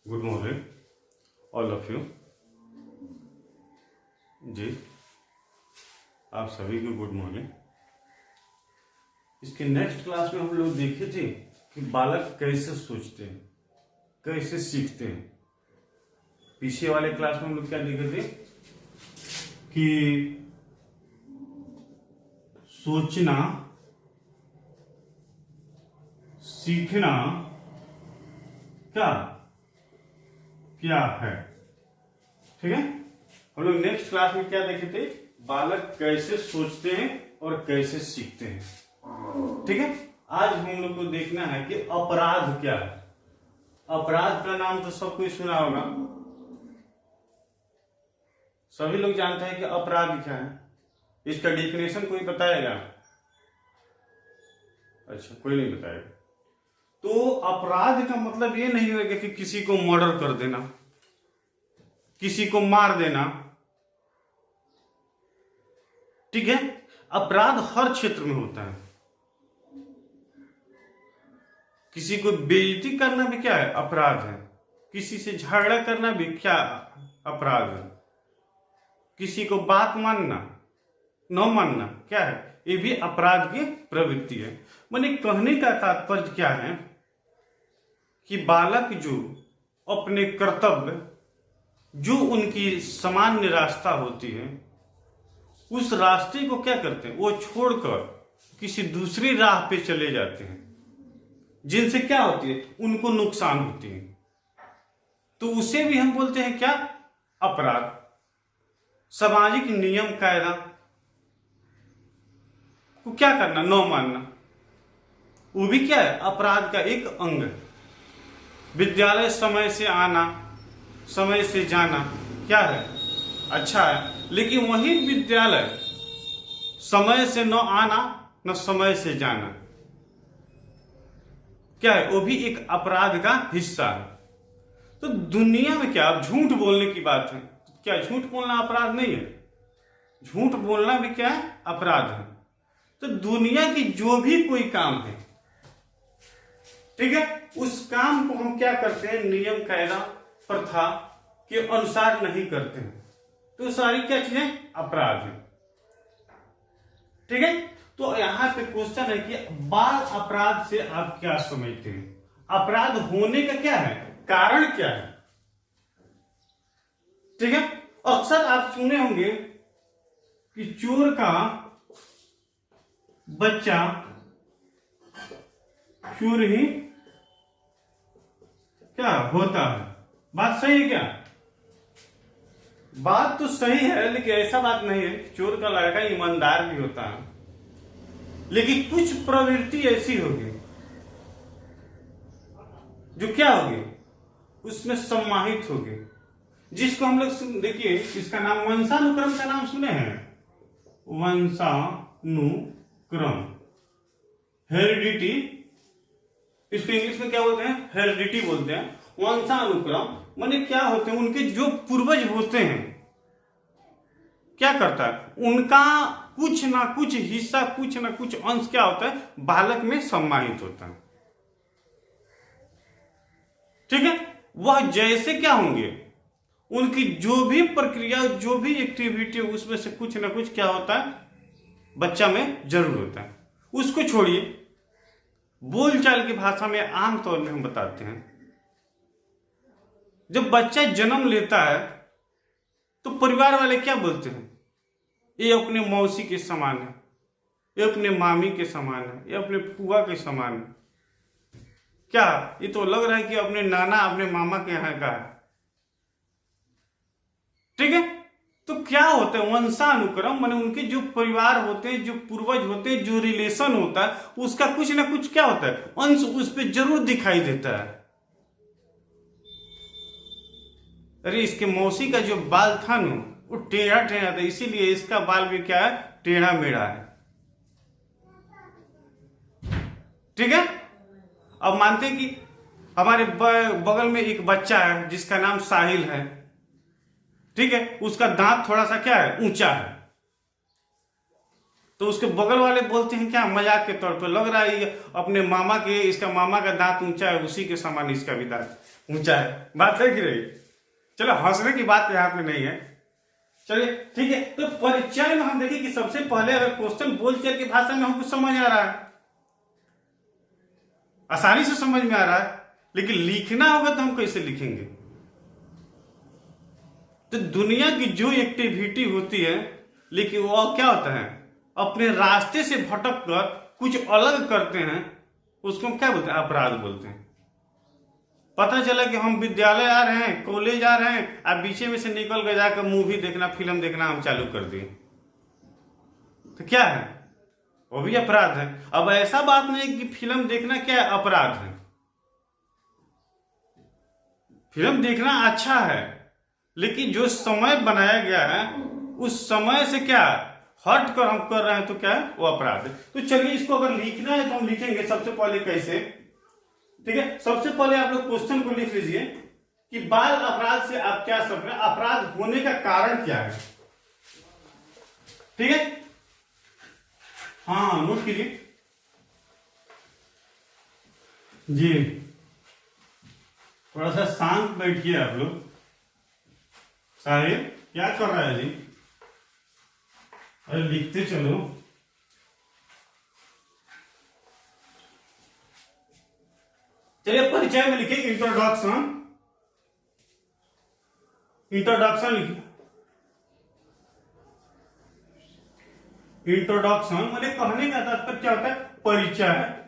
Good morning all of you. जी, आप सभी को गुड मॉर्निंग। इसके नेक्स्ट क्लास में हम लोग देखे थे कि बालक कैसे सोचते हैं, कैसे सीखते हैं। पीछे वाले क्लास में हम लोग क्या देखे थे कि सोचना, सीखना क्या है। ठीक है, हम लोग नेक्स्ट क्लास में क्या देखे थे, बालक कैसे सोचते हैं और कैसे सीखते हैं। ठीक है, आज हम लोग को देखना है कि अपराध क्या है। अपराध का नाम तो सब कोई सुना होगा, सभी लोग जानते हैं कि अपराध क्या है। इसका डेफिनेशन कोई बताएगा? अच्छा, कोई नहीं बताएगा। तो अपराध का मतलब ये नहीं होगा कि किसी को मर्डर कर देना, किसी को मार देना। ठीक है, अपराध हर क्षेत्र में होता है। किसी को बेइज्जती करना भी क्या है, अपराध है। किसी से झगड़ा करना भी क्या अपराध है। किसी को बात मानना, न मानना क्या है, ये भी अपराध की प्रवृत्ति है। माने कहने का तात्पर्य क्या है कि बालक जो अपने कर्तव्य, जो उनकी सामान्य रास्ता होती है, उस रास्ते को क्या करते हैं, वो छोड़कर किसी दूसरी राह पे चले जाते हैं, जिनसे क्या होती है, उनको नुकसान होती है। तो उसे भी हम बोलते हैं क्या, अपराध। सामाजिक नियम कायदा को क्या करना, न मानना, वो भी क्या है, अपराध का एक अंग है। विद्यालय समय से आना, समय से जाना क्या है, अच्छा है। लेकिन वही विद्यालय समय से न आना, न समय से जाना क्या है, वो भी एक अपराध का हिस्सा है। तो दुनिया में क्या, झूठ बोलने की बात है, क्या झूठ बोलना अपराध नहीं है? झूठ बोलना भी क्या है, अपराध है। तो दुनिया की जो भी कोई काम है, ठीक है, उस काम को हम क्या करते हैं, नियम कायदा प्रथा के अनुसार नहीं करते हैं, तो सारी क्या चीजें अपराध है। ठीक है, तो यहां पे क्वेश्चन है कि बाल अपराध से आप क्या समझते हैं, अपराध होने का क्या है, कारण क्या है। ठीक है, अक्सर आप सुने होंगे कि चोर का बच्चा चोर ही क्या होता है। बात सही है क्या? बात तो सही है, लेकिन ऐसा बात नहीं है। चोर का लड़का ईमानदार भी होता है, लेकिन कुछ प्रवृत्ति ऐसी होगी जो क्या होगी, उसमें सम्माहित होगी, जिसको हम लोग देखिए, इसका नाम वंशानुक्रम का नाम सुने हैं, वंशानुक्रम, हेरिडिटी। इसको इंग्लिश में क्या बोलते हैं, हेरिडिटी बोलते हैं। वंशानुक्रम माने क्या होते हैं, उनके जो पूर्वज होते हैं, क्या करता है, उनका कुछ ना कुछ हिस्सा, कुछ ना कुछ अंश क्या होता है, बालक में सम्मानित होता है। ठीक है, वह जैसे क्या होंगे, उनकी जो भी प्रक्रिया, जो भी एक्टिविटी, उसमें से कुछ ना कुछ क्या होता है, बच्चा में जरूर होता है। उसको छोड़िए, बोलचाल की भाषा में आमतौर में हम बताते हैं, जब बच्चा जन्म लेता है तो परिवार वाले क्या बोलते हैं, ये अपने मौसी के समान है, ये अपने मामी के समान है, ये अपने फुआ के समान है। क्या ये तो लग रहा है कि अपने नाना, अपने मामा के यहाँ का है। ठीक है, तो क्या होता है, वंशानुक्रम माने उनके जो परिवार होते हैं, जो पूर्वज होते हैं, जो रिलेशन होता है, उसका कुछ ना कुछ क्या होता है, अंश उस पर जरूर दिखाई देता है। अरे इसके मौसी का जो बाल था ना, वो टेढ़ा टेढ़ा था, इसीलिए इसका बाल भी क्या है, टेढ़ा मेढ़ा है। ठीक है, अब मानते हैं कि हमारे बगल में एक बच्चा है जिसका नाम साहिल है। ठीक है, उसका दांत थोड़ा सा क्या है, ऊंचा है। तो उसके बगल वाले बोलते हैं क्या, मजाक के तौर पे, लग रहा है ये अपने मामा के, इसका मामा का दांत ऊंचा है, उसी के समान इसका भी दांत ऊंचा है। बात है कि नहीं? चलो हंसने की बात यहाँ पे नहीं है। चलिए ठीक है, तो परिचय में हम देखिए कि सबसे पहले अगर क्वेश्चन बोलचाल की भाषा में हमको समझ आ रहा है, आसानी से समझ में आ रहा है, लेकिन लिखना होगा तो हम कैसे लिखेंगे? तो दुनिया की जो एक्टिविटी होती है, लेकिन वो क्या होता है, अपने रास्ते से भटक कर कुछ अलग करते हैं, उसको क्या बोलते हैं? अपराध बोलते हैं। पता चला कि हम विद्यालय आ रहे हैं, कॉलेज आ रहे हैं, अब बीचे में से निकल के जाकर मूवी देखना, फिल्म देखना हम चालू कर दिए, तो क्या है? वो भी अपराध है। अब ऐसा बात नहीं कि फिल्म देखना क्या है, अपराध है। फिल्म देखना अच्छा है, लेकिन जो समय बनाया गया है उस समय से क्या हट कर हम कर रहे हैं, तो क्या है? वो अपराध है। तो चलिए इसको अगर लिखना है तो हम लिखेंगे सबसे पहले कैसे, ठीक है? सबसे पहले आप लोग क्वेश्चन को लिख लीजिए कि बाल अपराध से आप क्या समझ रहे हैं, अपराध होने का कारण क्या है, ठीक है? हाँ, नोट कीजिए जी, थोड़ा सा शांत बैठिए आप लोग। साहिब क्या कर रहा है जी? अरे लिखते चलो। चलिए परिचय में लिखिए इंट्रोडक्शन, इंट्रोडक्शन लिखिए। इंट्रोडक्शन मैंने कहने का तात्पर्य क्या होता है? परिचय।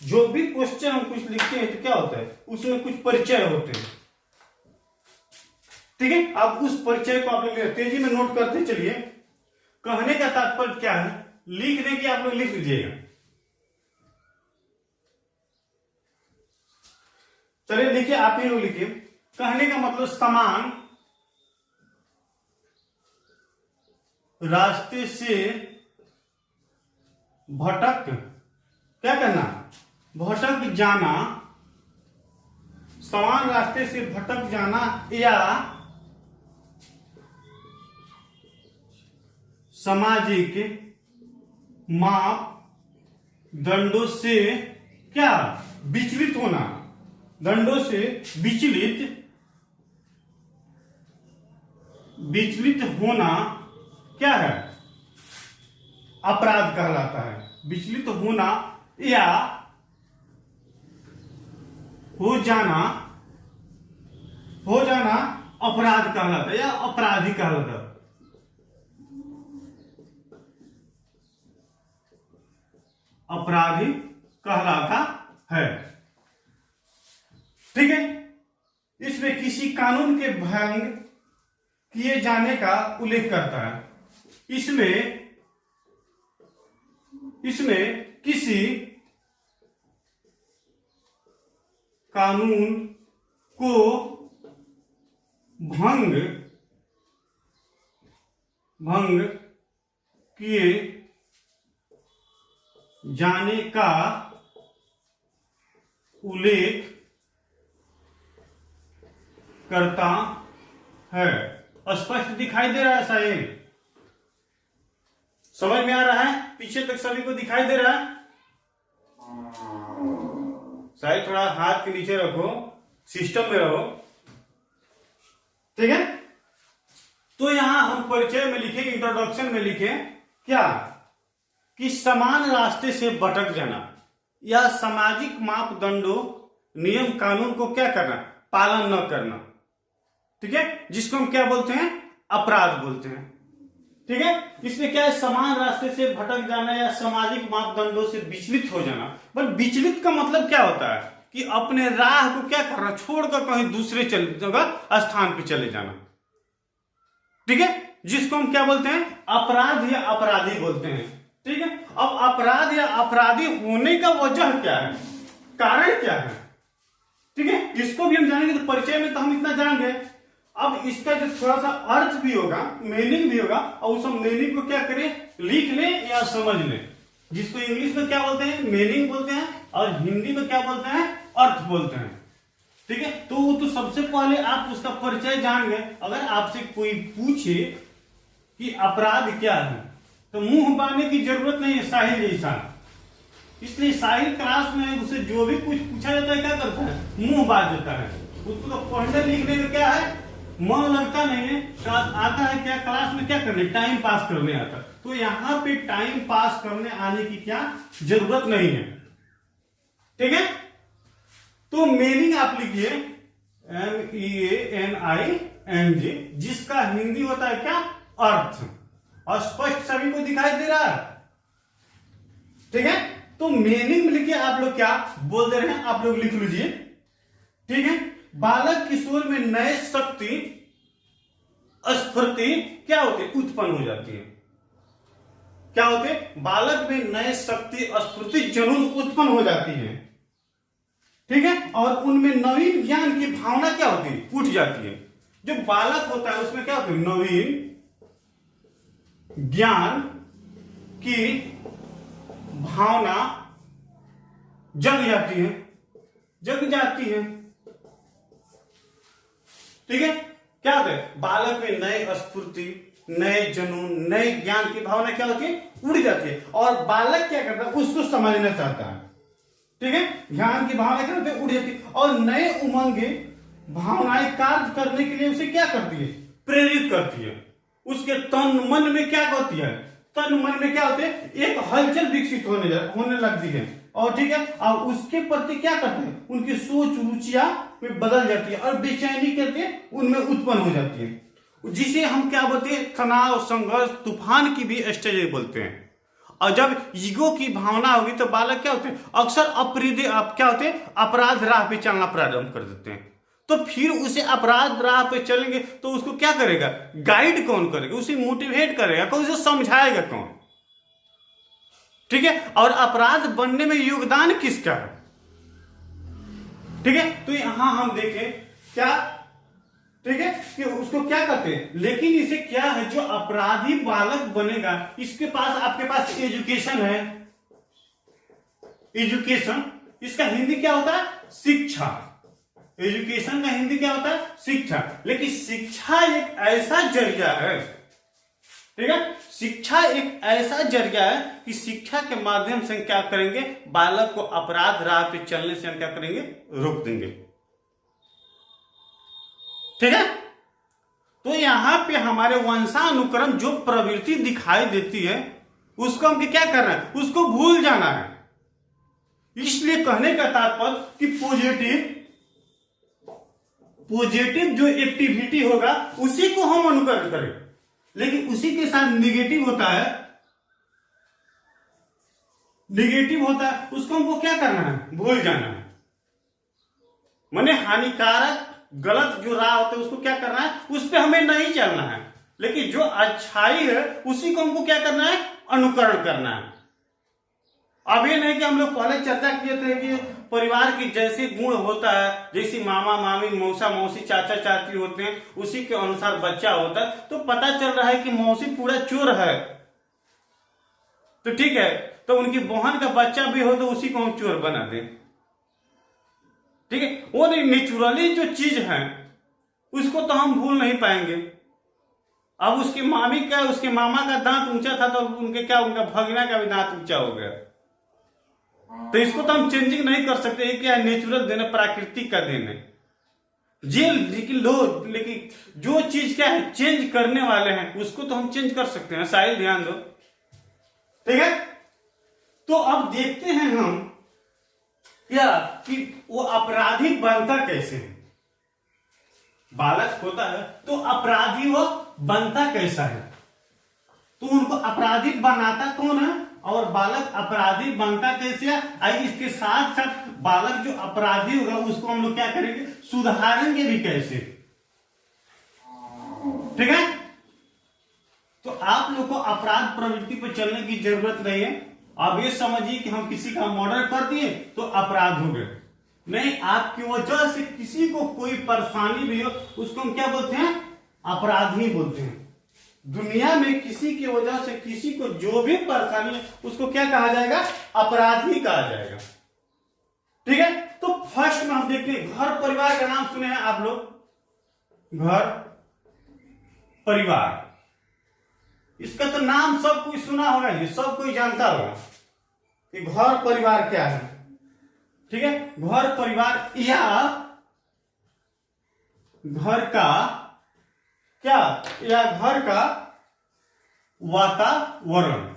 जो भी क्वेश्चन हम कुछ लिखते हैं तो क्या होता है, उसमें कुछ परिचय होते हैं, ठीक है? अब उस परिचय को आप लोग तेजी में नोट करते चलिए। कहने का तात्पर्य क्या है, लिखने की आप लोग लिख लीजिएगा। चलिए लिखिए, आप ही लोग लिखिए। कहने का मतलब समान रास्ते से भटक, क्या करना? भटक जाना, समान रास्ते से भटक जाना या सामाजिक मापदंडों से क्या विचलित होना, दंडों से विचलित होना क्या है? अपराध कहलाता है। विचलित होना या हो जाना अपराध कहलाता है या अपराधी कहलाता है। अपराधी कहलाता है, ठीक है? इसमें किसी कानून के भंग किए जाने का उल्लेख करता है। इसमें किसी कानून को भंग किए जाने का उल्लेख करता है। स्पष्ट दिखाई दे रहा है साहिब? समझ में आ रहा है? पीछे तक सभी को दिखाई दे रहा है? साहिब थोड़ा हाथ के नीचे रखो, सिस्टम में रहो, ठीक है? तो यहां हम परिचय में लिखे, इंट्रोडक्शन में लिखे क्या कि समान रास्ते से भटक जाना या सामाजिक मापदंडों, नियम कानून को क्या करना, पालन न करना, ठीक है? जिसको हम क्या बोलते हैं? अपराध बोलते हैं, ठीक है? इसमें क्या है? समान रास्ते से भटक जाना या सामाजिक मापदंडों से विचलित हो जाना। पर विचलित का मतलब क्या होता है कि अपने राह को क्या करना, छोड़कर कहीं दूसरे जगह स्थान पे चले जाना, ठीक है? जिसको हम क्या बोलते हैं? अपराध या अपराधी बोलते हैं, ठीक है? अब अपराध या अपराधी होने का वजह क्या है, कारण क्या है, ठीक है? इसको भी हम जानेंगे। तो परिचय में तो हम इतना जान गए। अब इसका जो थोड़ा सा अर्थ भी होगा, मीनिंग भी होगा, और उस मीनिंग को क्या करें, लिख लें या समझ लें। जिसको इंग्लिश में क्या बोलते हैं? मीनिंग बोलते हैं, और हिंदी में क्या बोलते हैं? अर्थ बोलते हैं, ठीक है? तो सबसे पहले आप उसका परिचय जान गए। अगर आपसे कोई पूछे कि अपराध क्या है, तो मुंह बांधने की जरूरत नहीं है साहिल जैसा। इसलिए साहिल क्लास में उसे जो भी कुछ पूछा जाता है क्या करता है, मुंह बांध देता है। उसको तो पढ़ने लिखने में क्या है, मन लगता नहीं है, आता है क्या क्लास में क्या करने, टाइम पास करने आता। तो यहाँ पे टाइम पास करने आने की क्या जरूरत नहीं है, ठीक है। तो मीनिंग आप लिखिए MEANING, जिसका हिंदी होता है क्या, अर्थ। और स्पष्ट सभी को दिखाई दे रहा है, ठीक है। तो मीनिंग में लिखिए, आप लोग क्या बोल दे रहे हैं आप लोग लिख लीजिए, ठीक है। बालक किशोर में नए शक्ति स्फूर्ति क्या होती है, उत्पन्न हो जाती है। क्या होते, बालक में नए शक्ति स्फूर्ति जुनून उत्पन्न हो जाती है, ठीक है। और उनमें नवीन ज्ञान की भावना क्या होती है, उठ जाती है। जो बालक होता है उसमें क्या होता है, नवीन ज्ञान की भावना जग जाती है, जग जाती है, ठीक है। क्या होता है, बालक में नए स्फूर्ति, नए जुनून, नए ज्ञान की भावना क्या होती है, उड़ जाती है। और बालक क्या करता है, उसको समझना चाहता है, ठीक है। ज्ञान की भावना क्या होती है, उड़ जाती है। और नए उमंगे भावनाएं कार्य करने के लिए उसे क्या करती है, प्रेरित करती है। उसके तन मन में क्या होती है, तन मन में क्या होते हैं, एक हलचल विकसित होने लगती है। और ठीक है, और उसके प्रति क्या करते हैं, उनकी सोच रुचियां में बदल जाती है और बेचैनी करके उनमें उत्पन्न हो जाती है, जिसे हम क्या बोलते हैं, तनाव, संघर्ष, तूफान की भी स्टेज बोलते हैं। और जब ईगो की भावना होगी तो बालक क्या होते हैं, अक्सर क्या होते हैं, अपराध राह पे चलना प्रारंभ कर देते हैं। तो फिर उसे अपराध राह पे चलेंगे तो उसको क्या करेगा, गाइड कौन करेगा, उसे मोटिवेट करेगा कौन, उसे समझाएगा कौन, ठीक है। और अपराध बनने में योगदान किसका है, ठीक है। तो यहां हम देखें क्या, ठीक है, कि उसको क्या करते हैं। लेकिन इसे क्या है, जो अपराधी बालक बनेगा इसके पास, आपके पास एजुकेशन है, एजुकेशन, इसका हिंदी क्या होता है, शिक्षा। एजुकेशन का हिंदी क्या होता है, शिक्षा। लेकिन शिक्षा एक ऐसा जरिया है, ठीक है, शिक्षा एक ऐसा जरिया है कि शिक्षा के माध्यम से क्या करेंगे, बालक को अपराध राह पे चलने से हम क्या करेंगे, रोक देंगे, ठीक है। तो यहां पे हमारे वंशानुक्रम जो प्रवृत्ति दिखाई देती है उसको हम क्या करना है, उसको भूल जाना है। इसलिए कहने का तात्पर्य कि पॉजिटिव जो एक्टिविटी होगा उसी को हम अनुकरण करें, लेकिन उसी के साथ निगेटिव होता है, उसको हमको क्या करना है, भूल जाना है। माने हानिकारक गलत जो राह होता है उसको क्या करना है, उस पर हमें नहीं चलना है। लेकिन जो अच्छाई है उसी को हमको क्या करना है, अनुकरण करना है। अब ये नहीं कि हम लोग पहले चर्चा किए थे कि परिवार की जैसे गुण होता है, जैसी मामा मामी मौसा मौसी चाचा चाची होते हैं उसी के अनुसार बच्चा होता है। तो पता चल रहा है कि मौसी पूरा चोर है तो ठीक है, तो उनकी बहन का बच्चा भी हो तो उसी को हम चोर बना दें, ठीक है। वो नहीं, नेचुरली जो चीज है उसको तो हम भूल नहीं पाएंगे। अब उसकी मामी का, उसके मामा का दांत ऊंचा था तो उनके क्या, उनका भगना का भी दांत ऊंचा हो गया, तो इसको तो हम चेंजिंग नहीं कर सकते। ये क्या है, नेचुरल देना, प्राकृतिक का देना जी। लेकिन जो चीज क्या है चेंज करने वाले हैं उसको तो हम चेंज कर सकते हैं, साहिल ध्यान दो, ठीक है। तो अब देखते हैं हम क्या कि वो अपराधी बनता कैसे है। बालक होता है तो अपराधी वो बनता कैसा है, तो उनको अपराधी बनाता कौन है और बालक अपराधी बनता कैसे है। आई इसके साथ साथ बालक जो अपराधी होगा उसको हम लोग क्या करेंगे, सुधारेंगे भी कैसे, ठीक है। तो आप लोग को अपराध प्रवृत्ति पर चलने की जरूरत नहीं है। अब ये समझिए कि हम किसी का मर्डर कर दिए तो अपराध हो गए, नहीं, आपकी वजह से किसी को कोई परेशानी भी हो उसको हम क्या बोलते हैं, अपराधी बोलते हैं। दुनिया में किसी की वजह से किसी को जो भी परेशानी है उसको क्या कहा जाएगा, अपराधी कहा जाएगा, ठीक है। तो फर्स्ट में हम देखते हैं, घर परिवार का नाम सुने हैं आप लोग, घर परिवार, इसका तो नाम सब कोई सुना होगा, ये सब कोई जानता होगा कि घर परिवार क्या है। ठीक है, घर परिवार या घर का क्या, या घर का वातावरण,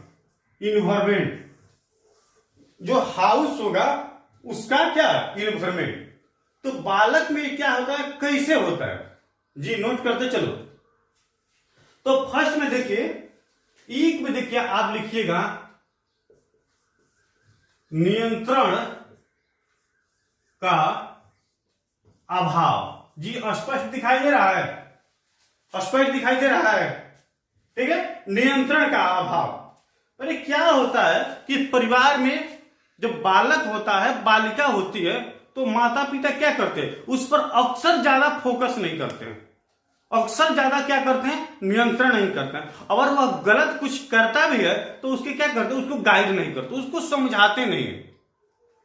इन्वायरमेंट, जो हाउस होगा उसका क्या, इन्वायरमेंट। तो बालक में क्या होता है, कैसे होता है जी, नोट करते चलो। तो फर्स्ट में देखिए, एक में देखिए आप लिखिएगा नियंत्रण का अभाव। जी स्पष्ट दिखाई दे रहा है, स्पष्ट दिखाई दे रहा है। ठीक है, नियंत्रण का अभाव। अरे क्या होता है कि परिवार में जब बालक होता है, बालिका होती है, तो माता पिता क्या करते हैं, उस पर अक्सर ज्यादा फोकस नहीं करते हैं, अक्सर ज्यादा क्या करते हैं, नियंत्रण नहीं करते हैं। अगर वह गलत कुछ करता भी है तो उसके क्या करते हैं, उसको गाइड नहीं करते, उसको समझाते नहीं है,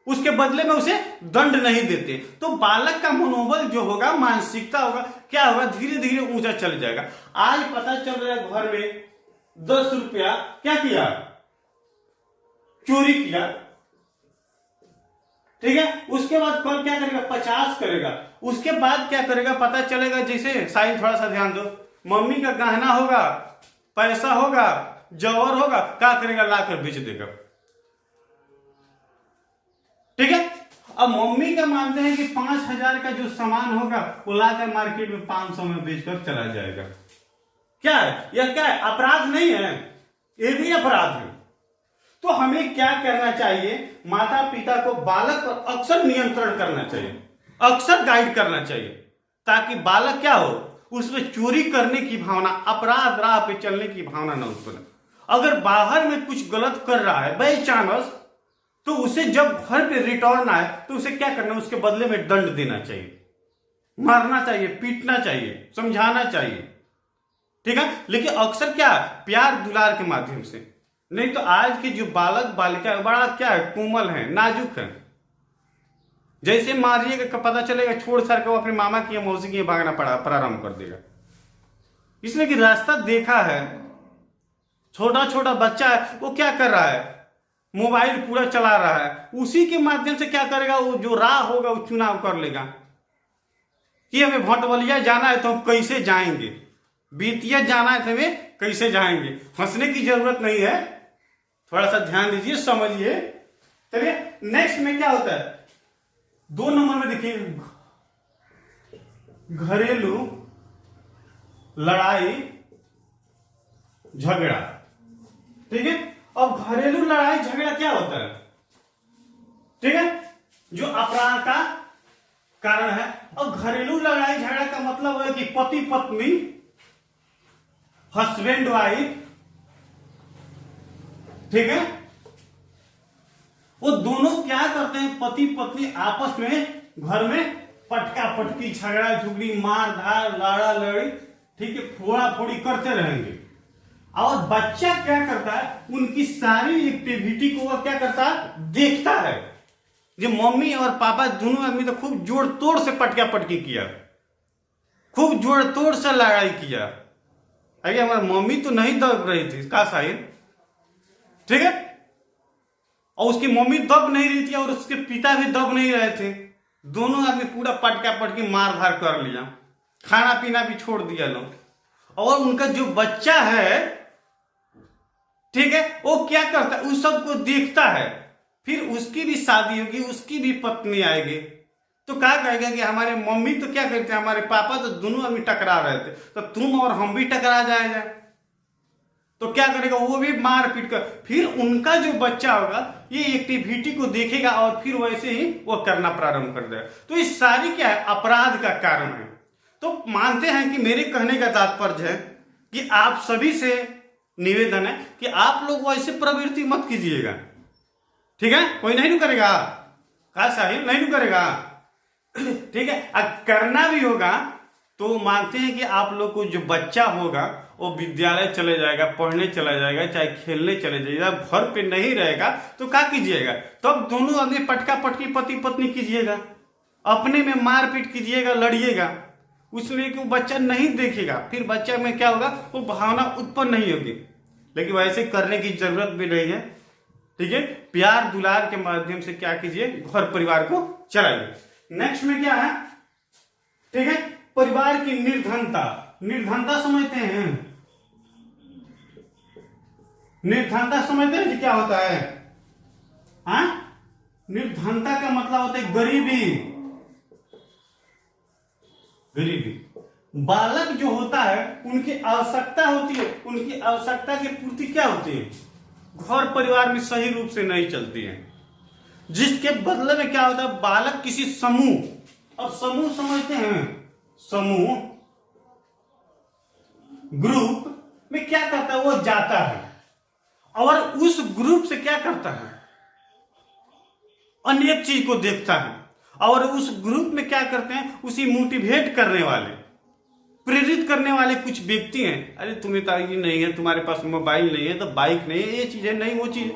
उसके बदले में उसे दंड नहीं देते। तो बालक का मनोबल जो होगा, मानसिकता होगा, क्या होगा, धीरे धीरे ऊंचा चल जाएगा। आज पता चल रहा है घर में 10 रुपया क्या किया, चोरी किया। ठीक है, उसके बाद कल क्या करेगा, 50 करेगा। उसके बाद क्या करेगा पता चलेगा, जैसे साहिल थोड़ा सा ध्यान दो, मम्मी का गहना होगा, पैसा होगा, जवर होगा, क्या करेगा, लाकर बेच देगा। ठीक है, अब मम्मी का मानते हैं कि 5,000 का जो सामान होगा वो लाकर मार्केट में 500 में बेचकर चला जाएगा। क्या है यह, क्या है, अपराध नहीं है, ये भी अपराध है। तो हमें क्या करना चाहिए, माता पिता को बालक पर अक्सर नियंत्रण करना चाहिए, अक्सर गाइड करना चाहिए, ताकि बालक क्या हो, उसमें चोरी करने की भावना, अपराध राह पे चलने की भावना न उत्पन्न। अगर बाहर में कुछ गलत कर रहा है बाई चांस, तो उसे जब घर पे रिटर्न आए तो उसे क्या करना, उसके बदले में दंड देना चाहिए, मारना चाहिए, पीटना चाहिए, समझाना चाहिए। ठीक है, लेकिन अक्सर क्या, प्यार दुलार के माध्यम से। नहीं तो आज के जो बालक बालिका बड़ा क्या है, कोमल है, नाजुक है। जैसे मारिएगा का पता चलेगा, छोड़ छाड़ कर अपने मामा की या मौसी की भागना प्रारंभ कर देगा। इसलिए कि रास्ता देखा है, छोटा छोटा बच्चा है, वो क्या कर रहा है, मोबाइल पूरा चला रहा है, उसी के माध्यम से क्या करेगा, वो जो राह होगा वो चुनाव कर लेगा कि हमें भटवलिया जाना है तो हम कैसे जाएंगे, बीतिया जाना है तो हमें कैसे जाएंगे। हंसने की जरूरत नहीं है, थोड़ा सा ध्यान दीजिए, समझिए। चलिए नेक्स्ट में क्या होता है, 2 नंबर में देखिए, घरेलू लड़ाई झगड़ा। ठीक है, अब घरेलू लड़ाई झगड़ा क्या होता है, ठीक है, जो अपराध का कारण है। और घरेलू लड़ाई झगड़ा का मतलब है कि पति पत्नी, हस्बैंड वाइफ, ठीक है, वो दोनों क्या करते हैं, पति पत्नी आपस में घर में पटका पटकी, झगड़ा झुगड़ी, मार धार, लाड़ा लड़ी, ठीक है, फोड़ा फोड़ी करते रहेंगे। और बच्चा क्या करता है, उनकी सारी एक्टिविटी को वह क्या करता है, देखता है। जो मम्मी और पापा दोनों आदमी तो खूब जोड़ तोड़ से पटका पटकी किया, खूब जोड़ तोड़ से लड़ाई किया। अरे हमारी मम्मी तो नहीं दब रही थी का साहिल, ठीक है, और उसकी मम्मी दब नहीं रही थी और उसके पिता भी दब नहीं रहे थे। दोनों आदमी पूरा पटका पटकी मार धार कर लिया, खाना पीना भी छोड़ दिया लोग। और उनका जो बच्चा है, ठीक है, वो क्या करता है, उस सब को देखता है। फिर उसकी भी शादी होगी, उसकी भी पत्नी आएगी, तो क्या कहेगा कि हमारे मम्मी तो क्या करते हैं, हमारे पापा तो दोनों आदमी टकरा रहे थे, तो तुम और हम भी टकरा जाएगा। तो क्या करेगा, वो भी मार पीट कर, फिर उनका जो बच्चा होगा ये एक्टिविटी को देखेगा और फिर वैसे ही वो करना प्रारंभ कर देगा। तो ये सारी क्या है, अपराध का कारण है। तो मानते हैं कि मेरे कहने का तात्पर्य है कि आप सभी से निवेदन है कि आप लोग वैसे प्रवृत्ति मत कीजिएगा, ठीक है, कोई नहीं करेगा, खास साहिल नहीं करेगा, ठीक है। अब करना भी होगा तो मानते हैं कि आप लोग को जो बच्चा होगा वो विद्यालय चले जाएगा, पढ़ने चला जाएगा, चाहे खेलने चले जाएगा, घर पे नहीं रहेगा, तो क्या कीजिएगा, तब दोनों आदमी पटका पटकी पति पत्नी कीजिएगा, अपने में मारपीट कीजिएगा, लड़िएगा, उसलिए कि वो बच्चा नहीं देखेगा, फिर बच्चा में क्या होगा, वो भावना उत्पन्न नहीं होगी। लेकिन वैसे करने की जरूरत भी नहीं है। ठीक है, प्यार दुलार के माध्यम से क्या कीजिए, घर परिवार को चलाइए। नेक्स्ट में क्या है, ठीक है, परिवार की निर्धनता। निर्धनता समझते हैं, निर्धनता समझते हैं कि क्या होता है? हाँ, निर्धनता का मतलब होता है गरीबी। गरीबी, बालक जो होता है उनकी आवश्यकता होती है, उनकी आवश्यकता की पूर्ति क्या होती है, घर परिवार में सही रूप से नहीं चलती है, जिसके बदले में क्या होता है, बालक किसी समूह, अब समूह समझते हैं, समूह ग्रुप में क्या करता है, वो जाता है और उस ग्रुप से क्या करता है, अनेक चीज को देखता है और उस ग्रुप में क्या करते हैं, उसी मोटिवेट करने वाले, प्रेरित करने वाले कुछ व्यक्ति हैं। अरे तुम्हें तो ये नहीं है, तुम्हारे पास मोबाइल नहीं है तो बाइक नहीं है, ये चीजें नहीं, वो चीज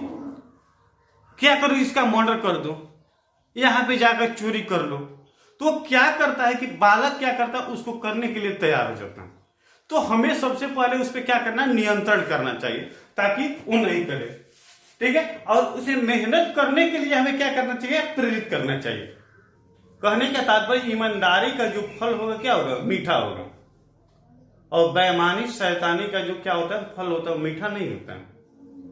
क्या करो, इसका मर्डर कर दो, यहां पे जाकर चोरी कर लो। तो क्या करता है कि बालक क्या करता है, उसको करने के लिए तैयार हो जाता है। तो हमें सबसे पहले उस पर क्या करना, नियंत्रण करना चाहिए ताकि वो नहीं करे। ठीक है, और उसे मेहनत करने के लिए हमें क्या करना चाहिए, प्रेरित करना चाहिए। कहने का तात्पर्य, ईमानदारी का जो फल होगा क्या होगा, मीठा होगा, और बेईमानी शैतानी का जो क्या होता है फल होता है, मीठा नहीं होता है,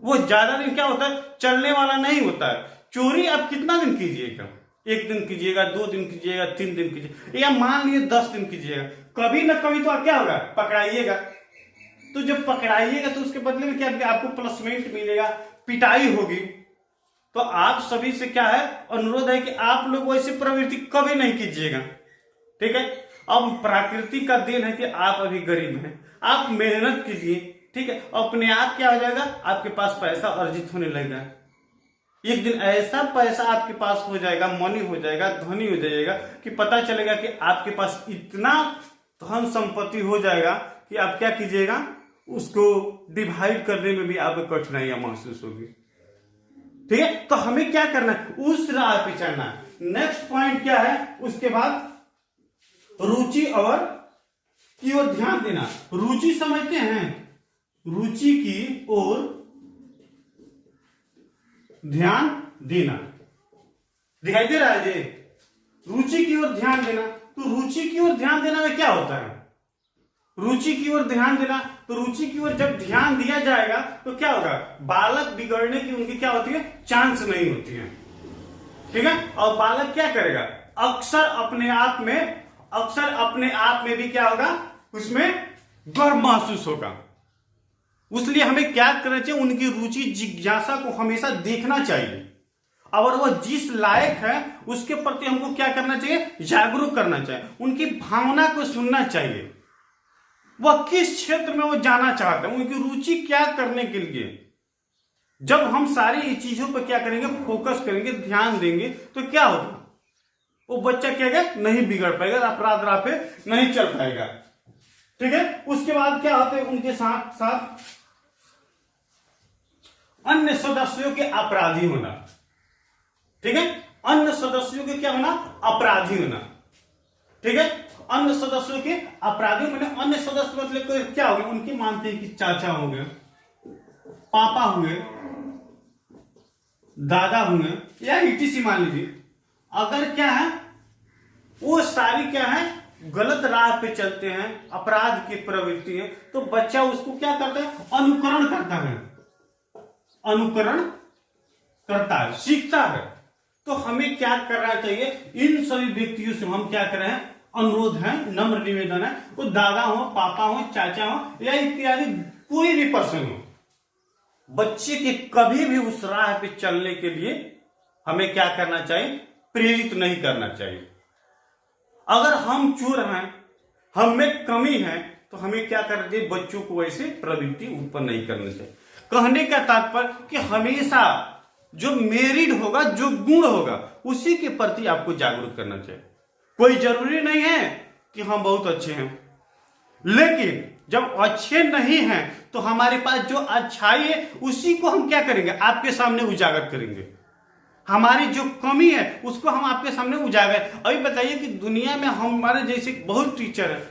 वो ज्यादा दिन क्या होता है, चलने वाला नहीं होता है। चोरी आप कितना दिन कीजिएगा, 1 दिन कीजिएगा, 2 दिन कीजिएगा, 3 दिन कीजिएगा, या मान लीजिए 10 दिन कीजिएगा, कभी ना कभी तो आप क्या होगा, पकड़ाइएगा। तो जब पकड़ाइएगा तो उसके बदले में क्या, आपको प्लसमेंट मिलेगा, पिटाई होगी। तो आप सभी से क्या है, अनुरोध है कि आप लोग वैसी प्रवृत्ति कभी नहीं कीजिएगा। ठीक है, अब प्रकृति का देन है कि आप अभी गरीब हैं, आप मेहनत कीजिए। ठीक है, अपने आप क्या हो जाएगा, आपके पास पैसा अर्जित होने लगेगा। एक दिन ऐसा पैसा आपके पास हो जाएगा, मनी हो जाएगा, धनी हो जाएगा कि पता चलेगा कि आपके पास इतना धन संपत्ति हो जाएगा कि आप क्या कीजिएगा, उसको डिवाइड करने में भी आपको कठिनाइयां महसूस होगी। ठीक है, तो हमें क्या करना है, उस राह पे चलना है। नेक्स्ट पॉइंट क्या है, उसके बाद रुचि और की ओर ध्यान देना। रुचि समझते हैं, रुचि की ओर ध्यान देना, दिखाई दे रहा है जी, रुचि की ओर ध्यान देना। तो रुचि की ओर ध्यान देना में क्या होता है, रुचि की ओर ध्यान देना, तो रुचि की ओर जब ध्यान दिया जाएगा तो क्या होगा, बालक बिगड़ने की उनकी क्या होती है, चांस नहीं होती है। ठीक है, और बालक क्या करेगा, अक्सर अपने आप में भी क्या होगा, उसमें गर्व महसूस होगा। इसलिए हमें क्या करना चाहिए, उनकी रुचि जिज्ञासा को हमेशा देखना चाहिए, और वह जिस लायक है उसके प्रति हमको क्या करना चाहिए, जागरूक करना चाहिए, उनकी भावना को सुनना चाहिए, वह किस क्षेत्र में वो जाना चाहते हैं, उनकी रुचि क्या करने के लिए। जब हम सारी चीजों पर क्या करेंगे, फोकस करेंगे, ध्यान देंगे, तो क्या होगा, वो बच्चा क्या है, नहीं बिगड़ पाएगा, अपराध राह पे नहीं चल पाएगा। ठीक है, उसके बाद क्या होता है, उनके साथ साथ अन्य सदस्यों के अपराधी होना। ठीक है, अन्य सदस्यों के क्या होना, अपराधी होना। ठीक है, अन्य सदस्यों के अपराधी, मैंने अन्य सदस्य मतलब क्या हो गए, उनके मानते हैं कि चाचा हो गए, पापा हुए, दादा हुए, या ईटीसी मान लीजिए। अगर क्या है, वो सारी क्या है, गलत राह पे चलते हैं, अपराध की प्रवृत्ति है, तो बच्चा उसको क्या करता है, अनुकरण करता है, अनुकरण करता है, सीखता है। तो हमें क्या करना चाहिए, इन सभी व्यक्तियों से हम क्या कर रहे हैं, अनुरोध है, नम्र निवेदन है, वो दादा हो, पापा हो, चाचा हो, या इत्यादि कोई भी पर्सन हो, बच्चे के कभी भी उस राह पे चलने के लिए हमें क्या करना चाहिए, प्रेरित नहीं करना चाहिए। अगर हम चोर हैं, हम में कमी है, तो हमें क्या करना चाहिए, बच्चों को वैसे प्रवृत्ति उत्पन्न नहीं करनी चाहिए। कहने का तात्पर्य कि हमेशा जो मेरिट होगा, जो गुण होगा, उसी के प्रति आपको जागरूक करना चाहिए। कोई जरूरी नहीं है कि हम बहुत अच्छे हैं, लेकिन जब अच्छे नहीं हैं तो हमारे पास जो अच्छाई है उसी को हम क्या करेंगे, आपके सामने उजागर करेंगे। हमारी जो कमी है उसको हम आपके सामने उजागर। अभी बताइए कि दुनिया में हमारे जैसे बहुत टीचर है,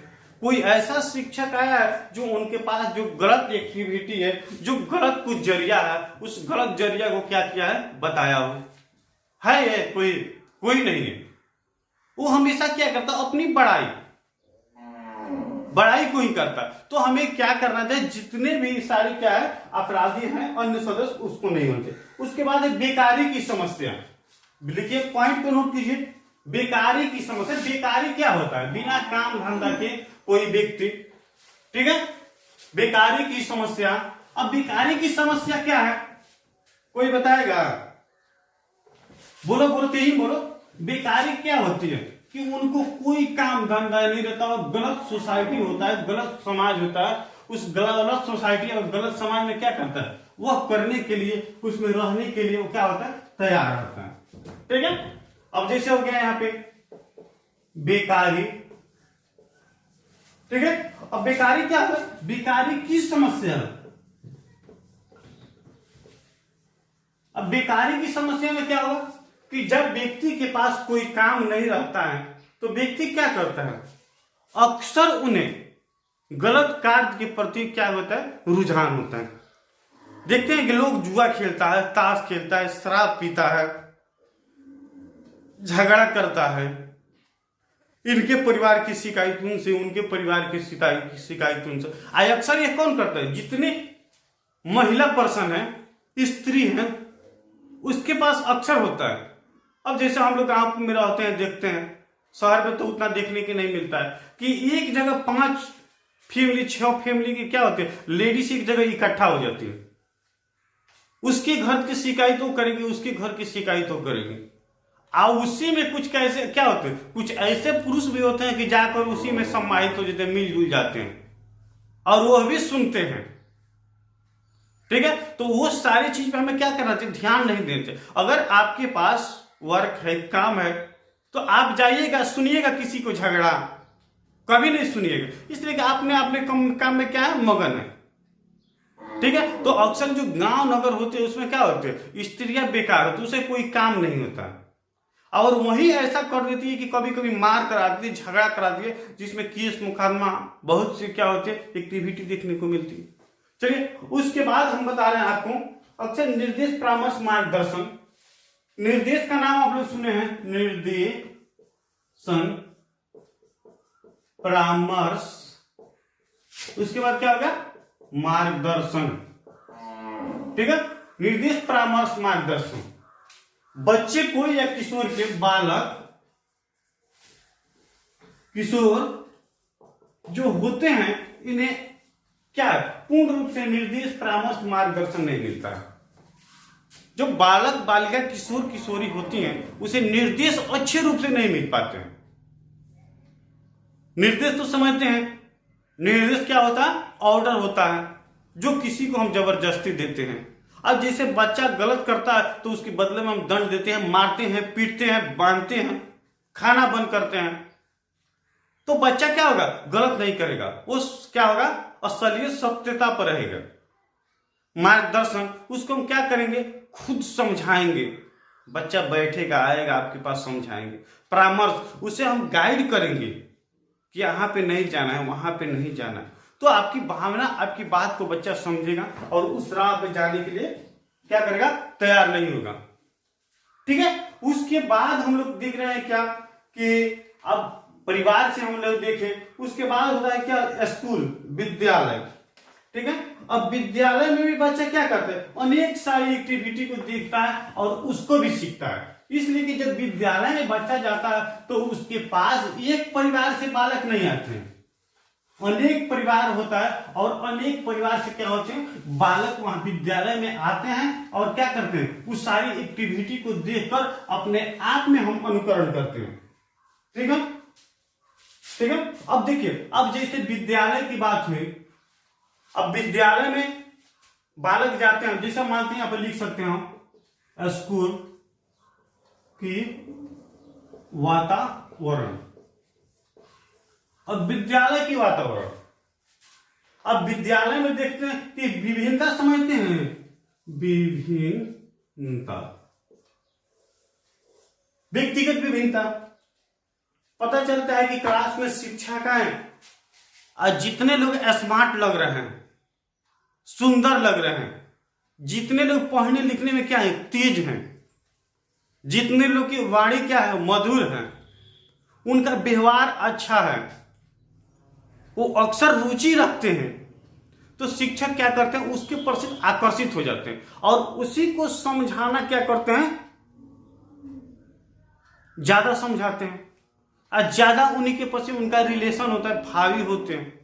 कोई ऐसा शिक्षक आया है जो उनके पास जो गलत एक्टिविटी है, जो गलत कुछ जरिया है, उस गलत जरिया को क्या किया है, बताया हो? है ये कोई नहीं है। वो हमेशा क्या करता, अपनी बड़ाई को ही करता। तो हमें क्या करना चाहिए, जितने भी सारे क्या है अपराधी हैं अन्य सदस्य, उसको नहीं होते। उसके बाद बेकारी की समस्या, लिखिए पॉइंट को नोट कीजिए। बेकारी की समस्या, बेकारी क्या होता है, बिना काम धंधा के कोई व्यक्ति, ठीक है, बेकारी की समस्या। अब बेकारी की समस्या क्या है, कोई बताएगा? बोलो बोलो, तेजी बोलो। बेकारी क्या होती है कि उनको कोई काम धंधा नहीं रहता और गलत सोसाइटी होता है, गलत समाज होता है। उस गलत सोसाइटी और गलत समाज में क्या करता है, वह करने के लिए, उसमें रहने के लिए वो क्या होता है, तैयार रहता है। ठीक है, अब जैसे हो गया यहाँ पे बेकारी, ठीक है। अब बेकारी क्या है, बेकारी की समस्या। अब बेकारी की समस्या में क्या होगा कि जब व्यक्ति के पास कोई काम नहीं रहता है तो व्यक्ति क्या करता है, अक्सर उन्हें गलत कार्य के प्रति क्या होता है, रुझान होता है। देखते हैं कि लोग जुआ खेलता है, ताश खेलता है, शराब पीता है, झगड़ा करता है, इनके परिवार की शिकायतों से, उनके परिवार की शिकायतों से। अक्सर ये कौन करता है, जितने महिला पर्सन है, स्त्री है, उसके पास अक्सर होता है। अब जैसे हम लोग गांव में रहते हैं, देखते हैं, शहर में तो उतना देखने के नहीं मिलता है कि एक जगह 5 फैमिली 6 फैमिली की क्या होती है, लेडीज एक जगह इकट्ठा हो जाती है। उसके घर की शिकायत वो करेगी, उसके घर की शिकायत वो करेगी। और उसी में कुछ कैसे क्या होते हैं, कुछ ऐसे पुरुष भी होते हैं कि जाकर उसी में सम्मानित हो जाते हैं, मिलजुल जाते हैं और वह भी सुनते हैं। ठीक है, तो वो सारी चीज पे हमें क्या करना चाहिए, ध्यान नहीं देना चाहिए। अगर आपके पास वर्क है, काम है, तो आप जाइएगा, सुनिएगा किसी को झगड़ा, कभी नहीं सुनिएगा, इसलिए कि आपने अपने काम में क्या है, मगन है। ठीक है, तो अक्सर जो गांव नगर होते हैं उसमें क्या होते हैं, स्त्रियां बेकार होती, उसे कोई काम नहीं होता और वही ऐसा कर देती है कि कभी कभी मार कराती है, झगड़ा कराती है, जिसमें केस मुकदमा बहुत सी क्या होती है, एक्टिविटी देखने को मिलती है। चलिए, उसके बाद हम बता रहे हैं आपको अक्सर निर्देश परामर्श मार्गदर्शन। निर्देश का नाम आप लोग सुने हैं, निर्देशन परामर्श, उसके बाद क्या होगा, मार्गदर्शन। ठीक है, निर्देश परामर्श मार्गदर्शन। बच्चे को या किशोर के बालक, किशोर जो होते हैं, इन्हें क्या है, पूर्ण रूप से निर्देश परामर्श मार्गदर्शन नहीं मिलता है। जो बालक बालिका किशोर किशोरी होती हैं, उसे निर्देश अच्छे रूप से नहीं मिल पाते हैं। निर्देश तो समझते हैं, निर्देश क्या होता है, ऑर्डर होता है जो किसी को हम जबरदस्ती देते हैं। अब जैसे बच्चा गलत करता है तो उसके बदले में हम दंड देते हैं, मारते हैं, पीटते हैं, बांधते हैं, खाना बंद करते हैं, तो बच्चा क्या होगा, गलत नहीं करेगा, वो क्या होगा, असलियत सत्यता पर रहेगा। मार्गदर्शन, उसको हम क्या करेंगे, खुद समझाएंगे, बच्चा बैठेगा, आएगा आपके पास, समझाएंगे। परामर्श, उसे हम गाइड करेंगे कि यहाँ पे नहीं जाना है, वहां पे नहीं जाना है, तो आपकी भावना, आपकी बात को बच्चा समझेगा और उस राह पे जाने के लिए क्या करेगा, तैयार नहीं होगा। ठीक है, उसके बाद हम लोग देख रहे हैं क्या कि अब परिवार से हम लोग देखें, उसके बाद होता है क्या, स्कूल, विद्यालय। ठीक है, अब विद्यालय में भी बच्चा क्या करता है, अनेक सारी एक्टिविटी को देखता है और उसको भी सीखता है। इसलिए कि जब विद्यालय में बच्चा जाता है तो उसके पास एक परिवार से बालक नहीं आते हैं, अनेक परिवार होता है और अनेक परिवार से क्या होते हैं, बालक वहां विद्यालय में आते हैं और क्या करते हैं, उस सारी एक्टिविटी को देखकर अपने आप में हम अनुकरण करते हैं। ठीक है, ठीक है। अब देखिए, अब जैसे विद्यालय की बात हुई, अब विद्यालय में बालक जाते हैं, जैसे मानते हैं यहाँ पर लिख सकते हैं, स्कूल की वातावरण। अब विद्यालय की वातावरण, अब विद्यालय में देखते हैं कि विभिन्नता समझते हैं, विभिन्नता, व्यक्तिगत विभिन्नता। पता चलता है कि क्लास में शिक्षिकाएं और जितने लोग स्मार्ट लग रहे हैं, सुंदर लग रहे हैं, जितने लोग पढ़ने लिखने में क्या है तेज हैं, जितने लोग की वाणी क्या है मधुर है, उनका व्यवहार अच्छा है, वो अक्सर रुचि रखते हैं, तो शिक्षक क्या करते हैं उसके प्रति आकर्षित हो जाते हैं और उसी को समझाना क्या करते हैं ज्यादा समझाते हैं और ज्यादा उन्हीं के प्रति उनका रिलेशन होता है, भावी होते हैं।